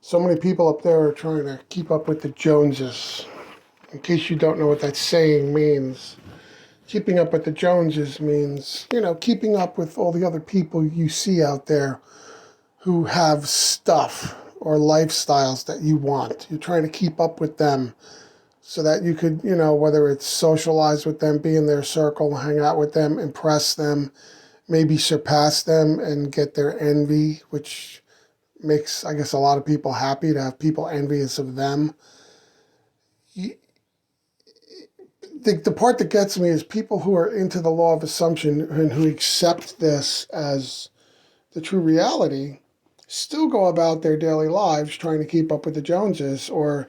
So many people up there are trying to keep up with the Joneses. In case you don't know what that saying means, keeping up with the Joneses means, keeping up with all the other people you see out there who have stuff or lifestyles that you want. You're trying to keep up with them so that you could, whether it's socialize with them, be in their circle, hang out with them, impress them, maybe surpass them and get their envy, which makes, I guess, a lot of people happy to have people envious of them. The part that gets me is people who are into the law of assumption and who accept this as the true reality still go about their daily lives trying to keep up with the Joneses or,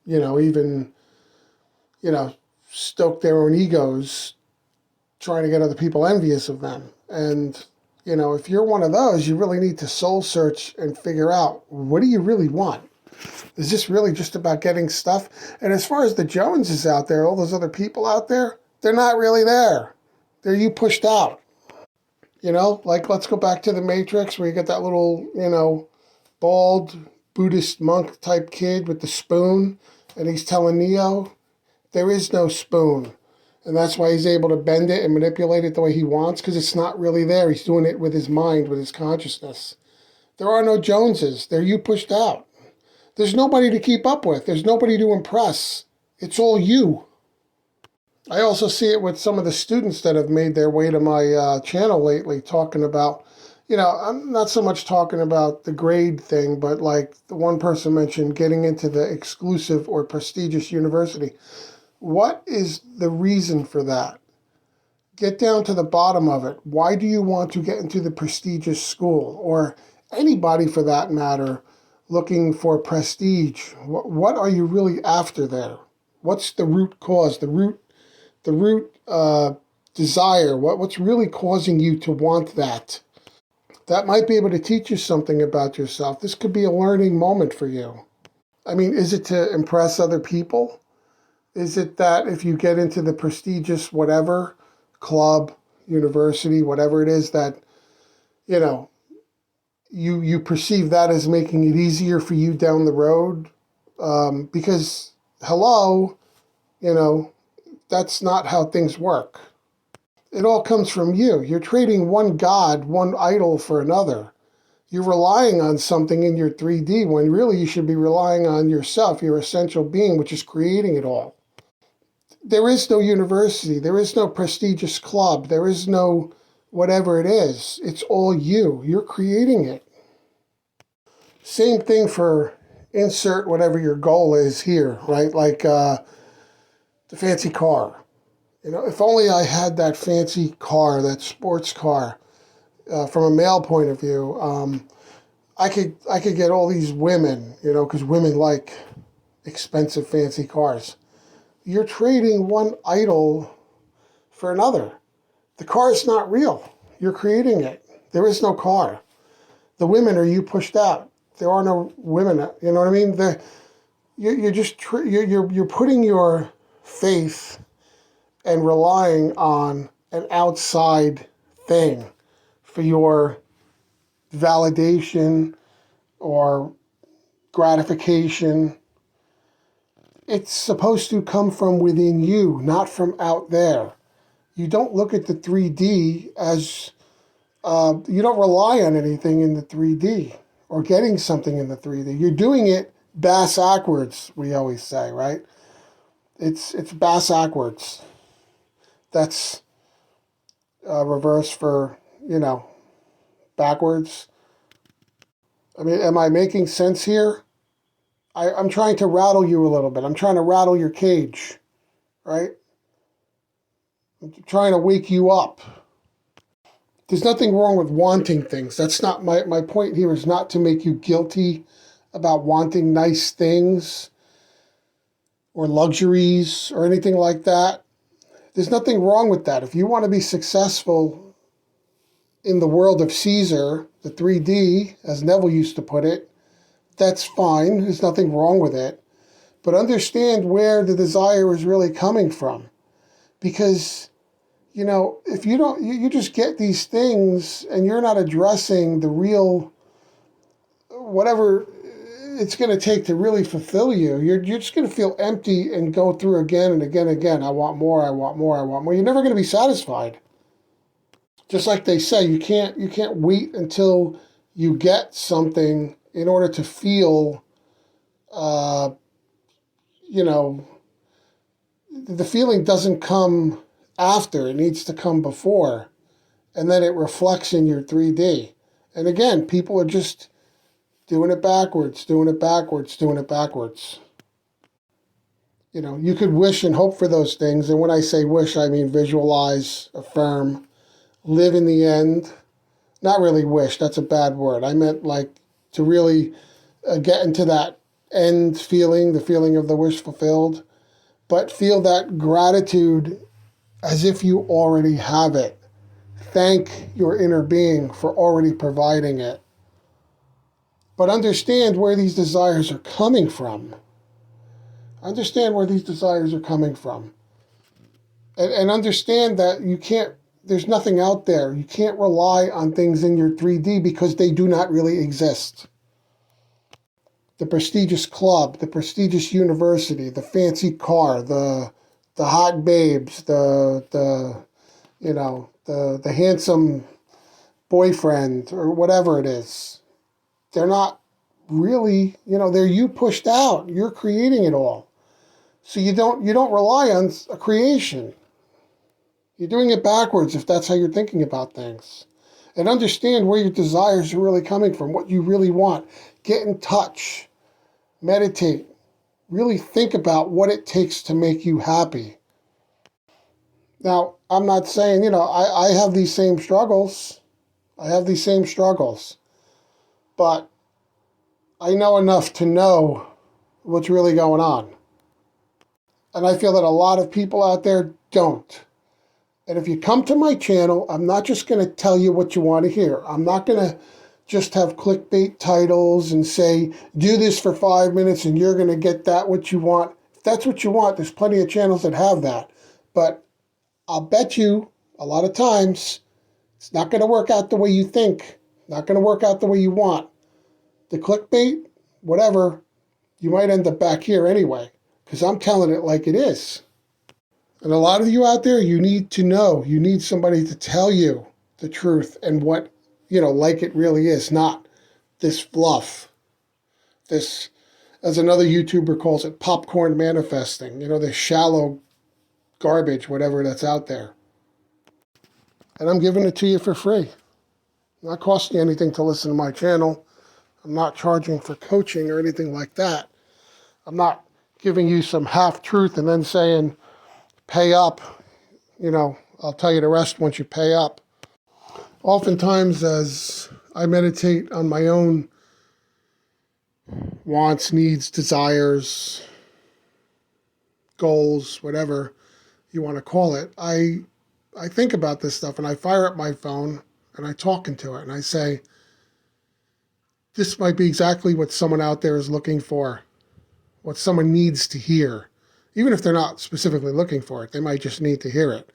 even, stoke their own egos trying to get other people envious of them. And, if you're one of those, you really need to soul search and figure out, what do you really want? Is this really just about getting stuff? And as far as the Joneses out there, all those other people out there, they're not really there. They're you pushed out. Like let's go back to the Matrix where you get that little, bald Buddhist monk type kid with the spoon, and he's telling Neo, there is no spoon. And that's why he's able to bend it and manipulate it the way he wants, because it's not really there. He's doing it with his mind, with his consciousness. There are no Joneses. They're you pushed out. There's nobody to keep up with. There's nobody to impress. It's all you. I also see it with some of the students that have made their way to my channel lately, talking about, I'm not so much talking about the grade thing, but like the one person mentioned getting into the exclusive or prestigious university. What is the reason for that? Get down to the bottom of it. Why do you want to get into the prestigious school, or anybody for that matter, looking for prestige? What are you really after there? What's the root cause, the root desire? What's really causing you to want that? That might be able to teach you something about yourself. This could be a learning moment for you. I mean, is it to impress other people? Is it that if you get into the prestigious whatever, club, university, whatever it is, that, you perceive that as making it easier for you down the road? Because, hello, that's not how things work. It all comes from you. You're trading one god, one idol for another. You're relying on something in your 3D when really you should be relying on yourself, your essential being, which is creating it all. There is no university. There is no prestigious club. There is no whatever it is. It's all you. You're creating it. Same thing for insert whatever your goal is here, right? Like the fancy car. If only I had that fancy car, that sports car, from a male point of view, I could get all these women, because women like expensive fancy cars. You're trading one idol for another. The car is not real. You're creating it. There is no car. The women are you pushed out. There are no women. You know what I mean? You're putting your faith and relying on an outside thing for your validation or gratification. It's supposed to come from within you, not from out there. You don't look at the 3D as, you don't rely on anything in the 3D or getting something in the 3D. You're doing it bass-ackwards, we always say, right? It's bass-ackwards. That's reverse for, backwards. I mean, am I making sense here? I'm trying to rattle you a little bit. I'm trying to rattle your cage, right? I'm trying to wake you up. There's nothing wrong with wanting things. That's not my point here is not to make you guilty about wanting nice things or luxuries or anything like that. There's nothing wrong with that. If you want to be successful in the world of Caesar, the 3D, as Neville used to put it, that's fine. There's nothing wrong with it. But understand where the desire is really coming from. Because, if you don't, you just get these things and you're not addressing the real, whatever it's going to take to really fulfill you. You're just going to feel empty and go through again and again and again. I want more, I want more, I want more. You're never going to be satisfied. Just like they say, you can't wait until you get something in order to feel, uh, you know, the feeling doesn't come after. It needs to come before. And then it reflects in your 3D. And again, people are just doing it backwards, doing it backwards, doing it backwards. You know, you could wish and hope for those things. And when I say wish, I mean visualize, affirm, live in the end. Not really wish, that's a bad word. I meant like to really get into that end feeling, the feeling of the wish fulfilled, but feel that gratitude as if you already have it. Thank your inner being for already providing it. But understand where these desires are coming from. Understand where these desires are coming from. And understand that you can't, there's nothing out there. You can't rely on things in your 3D because they do not really exist. The prestigious club, the prestigious university, the fancy car, the hot babes, the handsome boyfriend or whatever it is. They're not really, they're you pushed out. You're creating it all. So you don't rely on a creation. You're doing it backwards if that's how you're thinking about things. And understand where your desires are really coming from, what you really want. Get in touch. Meditate. Really think about what it takes to make you happy. Now, I'm not saying, I have these same struggles. But I know enough to know what's really going on. And I feel that a lot of people out there don't. And if you come to my channel, I'm not just going to tell you what you want to hear. I'm not going to just have clickbait titles and say, do this for 5 minutes and you're going to get that what you want. If that's what you want, there's plenty of channels that have that. But I'll bet you a lot of times it's not going to work out the way you think. Not going to work out the way you want. The clickbait, whatever, you might end up back here anyway, because I'm telling it like it is. And a lot of you out there, you need to know. You need somebody to tell you the truth and what, like it really is, not this fluff. This, as another YouTuber calls it, popcorn manifesting. This shallow garbage, whatever that's out there. And I'm giving it to you for free. Not costing you anything to listen to my channel. I'm not charging for coaching or anything like that. I'm not giving you some half-truth and then saying, pay up. I'll tell you the rest once you pay up. Oftentimes, as I meditate on my own wants, needs, desires, goals, whatever you want to call it, I think about this stuff and I fire up my phone and I talk into it and I say, this might be exactly what someone out there is looking for, what someone needs to hear. Even if they're not specifically looking for it, they might just need to hear it.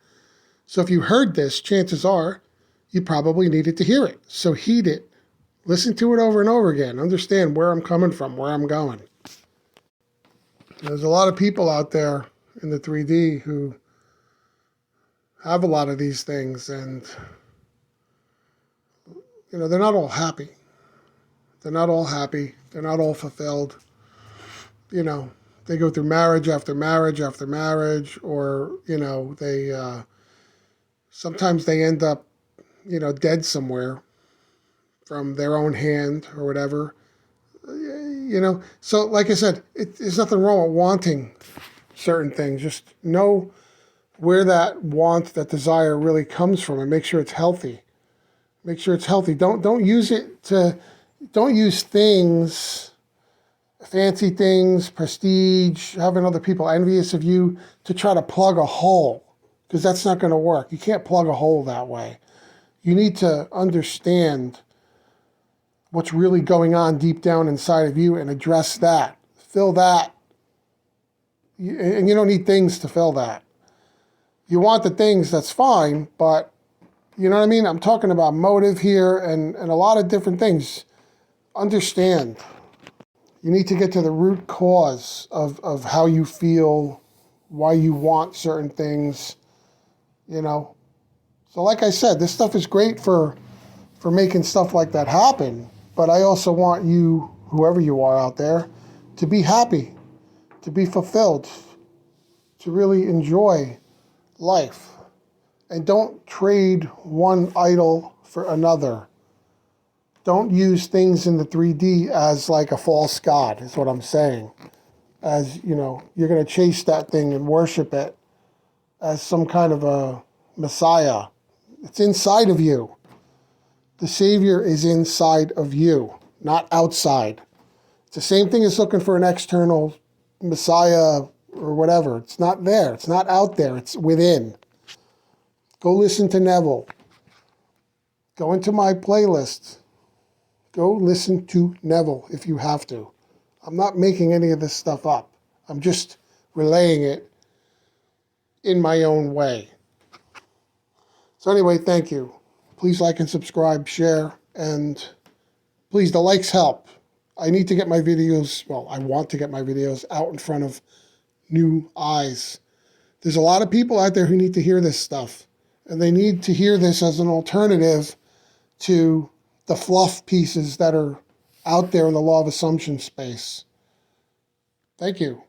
So if you heard this, chances are you probably needed to hear it. So heed it. Listen to it over and over again. Understand where I'm coming from, where I'm going. There's a lot of people out there in the 3D who have a lot of these things, and they're not all happy. They're not all happy. They're not all fulfilled. They go through marriage after marriage after marriage, or, they sometimes they end up, dead somewhere from their own hand or whatever. So like I said, there's nothing wrong with wanting certain things. Just know where that want, that desire really comes from and make sure it's healthy. Make sure it's healthy. Don't use things, fancy things, prestige, having other people envious of you to try to plug a hole, because that's not going to work. You can't plug a hole that way. You need to understand what's really going on deep down inside of you and address that. Fill that. And you don't need things to fill that. You want the things, that's fine, but you know what I mean? I'm talking about motive here and a lot of different things. Understand. You need to get to the root cause of how you feel, why you want certain things, you know. So like I said, this stuff is great for making stuff like that happen. But I also want you, whoever you are out there, to be happy, to be fulfilled, to really enjoy life. And don't trade one idol for another. Don't use things in the 3D as like a false god, is what I'm saying. As, you know, you're going to chase that thing and worship it as some kind of a messiah. It's inside of you. The Savior is inside of you, not outside. It's the same thing as looking for an external messiah or whatever. It's not there. It's not out there. It's within. Go listen to Neville. Go into my playlist. Go listen to Neville if you have to. I'm not making any of this stuff up. I'm just relaying it in my own way. So anyway, thank you. Please like and subscribe, share, and please, the likes help. I need to get my videos, well, I want to get my videos out in front of new eyes. There's a lot of people out there who need to hear this stuff, and they need to hear this as an alternative to the fluff pieces that are out there in the law of assumption space. Thank you.